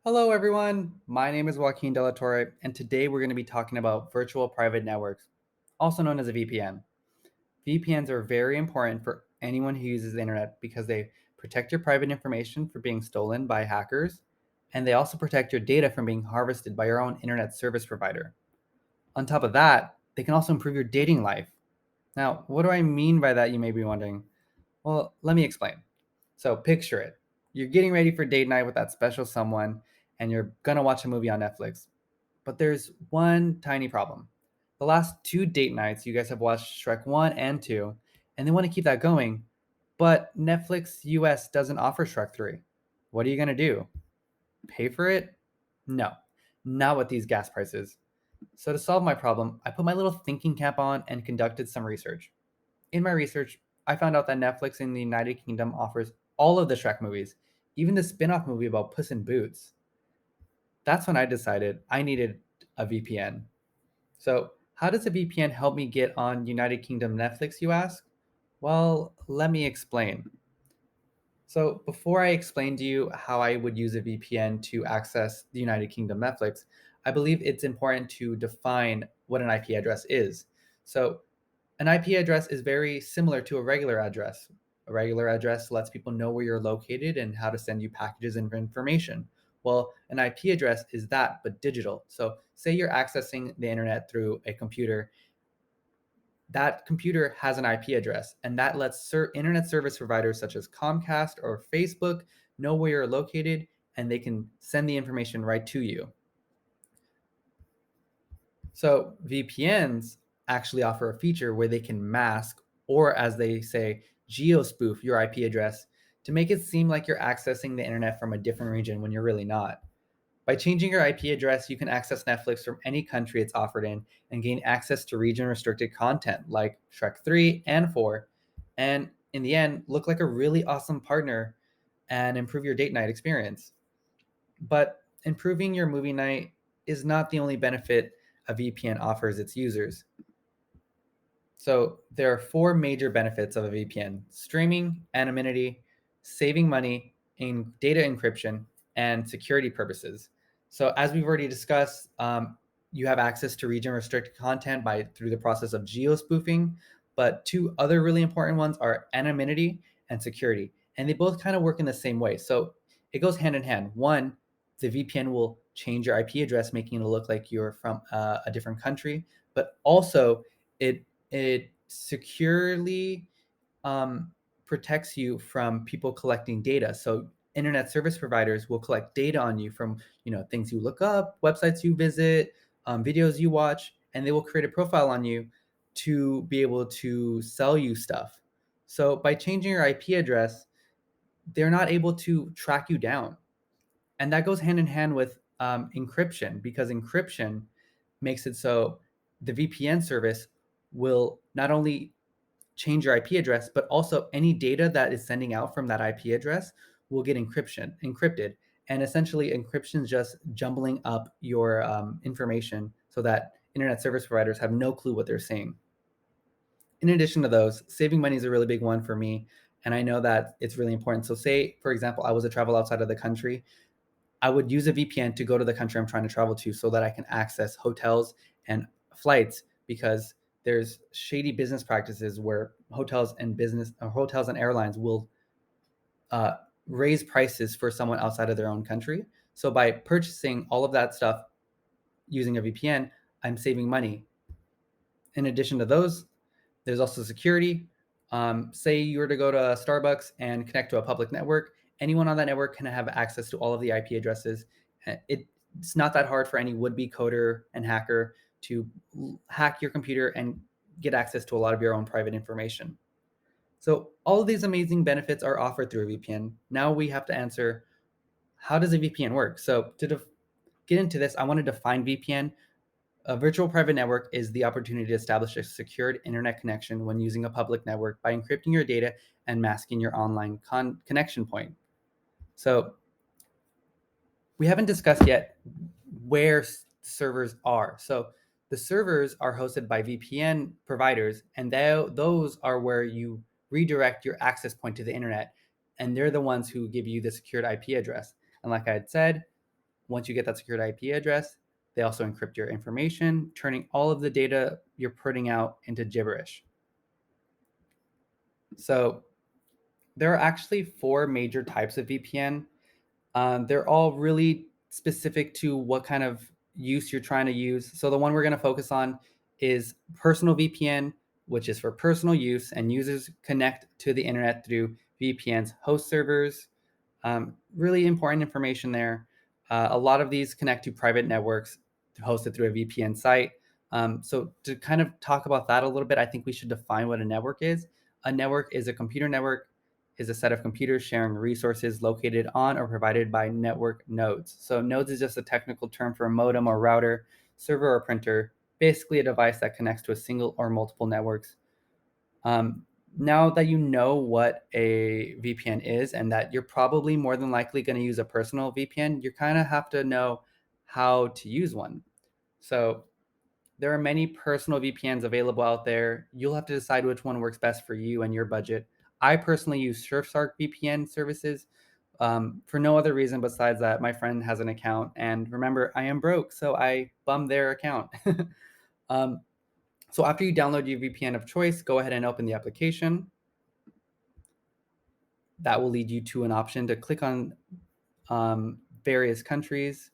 Hello, everyone. My name is Joaquin Torre, and today we're going to be talking about virtual private networks, also known as a VPN. VPNs are very important for anyone who uses the internet because they protect your private information from being stolen by hackers, and they also protect your data from being harvested by your own internet service provider. On top of that, they can also improve your dating life. Now, what do I mean by that, you may be wondering? Well, let me explain. So picture it. You're getting ready for date night with that special someone, and you're gonna watch a movie on Netflix. But there's one tiny problem. The last two date nights, you guys have watched Shrek 1 and 2, and they want to keep that going. But Netflix US doesn't offer Shrek 3. What are you gonna do? Pay for it? No, not with these gas prices. So to solve my problem, I put my little thinking cap on and conducted some research. In my research, I found out that Netflix in the United Kingdom offers all of the Shrek movies, even the spin off movie about Puss in Boots. That's when I decided I needed a VPN. So, how does a VPN help me get on United Kingdom Netflix, you ask? Well, let me explain. So, before I explain to you how I would use a VPN to access the United Kingdom Netflix, I believe it's important to define what an IP address is. So, an IP address is very similar to a regular address. A regular address lets people know where you're located and how to send you packages and information. Well, an IP address is that, but digital. So, say you're accessing the internet through a computer. That computer has an IP address, and that lets internet service providers such as Comcast or Facebook know where you're located, and they can send the information right to you. So VPNs actually offer a feature where they can mask, or as they say, geospoof your IP address to make it seem like you're accessing the internet from a different region when you're really not. By changing your IP address, you can access Netflix from any country it's offered in and gain access to region restricted content like Shrek 3 and 4, and in the end, look like a really awesome partner and improve your date night experience. But improving your movie night is not the only benefit a VPN offers its users. So there are four major benefits of a VPN: streaming, anonymity, saving money, in data encryption, and security purposes. So as we've already discussed, you have access to region restricted content by through the process of geospoofing. But two other really important ones are anonymity and security, and they both kind of work in the same way. So it goes hand in hand. One, the VPN will change your IP address, making it look like you're from a different country, but also it securely um, protects you from people collecting data. So internet service providers will collect data on you from things you look up, websites you visit, videos you watch, and they will create a profile on you to be able to sell you stuff. So by changing your IP address, they're not able to track you down, and that goes hand in hand with encryption, because encryption makes it so the VPN service will not only change your IP address, but also any data that is sending out from that IP address will get encrypted. And essentially, encryption is just jumbling up your information so that internet service providers have no clue what they're saying. In addition to those, saving money is a really big one for me. And I know that it's really important. So, say, for example, I was to travel outside of the country, I would use a VPN to go to the country I'm trying to travel to so that I can access hotels and flights, because there's shady business practices where hotels and airlines will uh, raise prices for someone outside of their own country. So by purchasing all of that stuff using a VPN, I'm saving money. In addition to those, there's also security. Say you were to go to Starbucks and connect to a public network, anyone on that network can have access to all of the IP addresses. It's not that hard for any would-be coder and hacker to hack your computer and get access to a lot of your own private information. So all of these amazing benefits are offered through a VPN. Now we have to answer, how does a VPN work? So to get into this, I want to define VPN. A virtual private network is the opportunity to establish a secured internet connection when using a public network by encrypting your data and masking your online connection point. So we haven't discussed yet where servers are. So the servers are hosted by VPN providers, and those are where you redirect your access point to the internet, and they're the ones who give you the secured IP address. And like I had said, Once you get that secured IP address, they also encrypt your information, turning all of the data you're putting out into gibberish. So there are actually 4 major types of VPN. They're all really specific to what kind of use you're trying to use. So the one we're going to focus on is personal VPN, which is for personal use, and users connect to the internet through VPN's host servers. Really important information there. A lot of these connect to private networks hosted through a VPN site. So to kind of talk about that a little bit, I think we should define what a network is. A network is a computer network is a set of computers sharing resources located on or provided by network nodes. So nodes is just a technical term for a modem or router, server or printer, basically a device that connects to a single or multiple networks. Now that you know what a VPN is and that you're probably more than likely going to use a personal VPN, you kind of have to know how to use one. So there are many personal VPNs available out there. You'll have to decide which one works best for you and your budget. I personally use Surfshark VPN services for no other reason besides that my friend has an account. And remember, I am broke, so I bummed their account. um, so after you download your VPN of choice, go ahead and open the application. That will lead you to an option to click on various countries.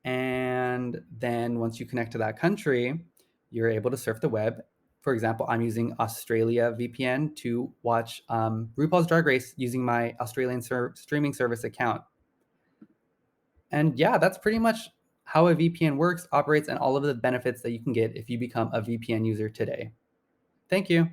And then once you connect to that country, you're able to surf the web. For example, I'm using Australia VPN to watch RuPaul's Drag Race using my Australian streaming service account. And yeah, that's pretty much how a VPN works, operates, and all of the benefits that you can get if you become a VPN user today. Thank you.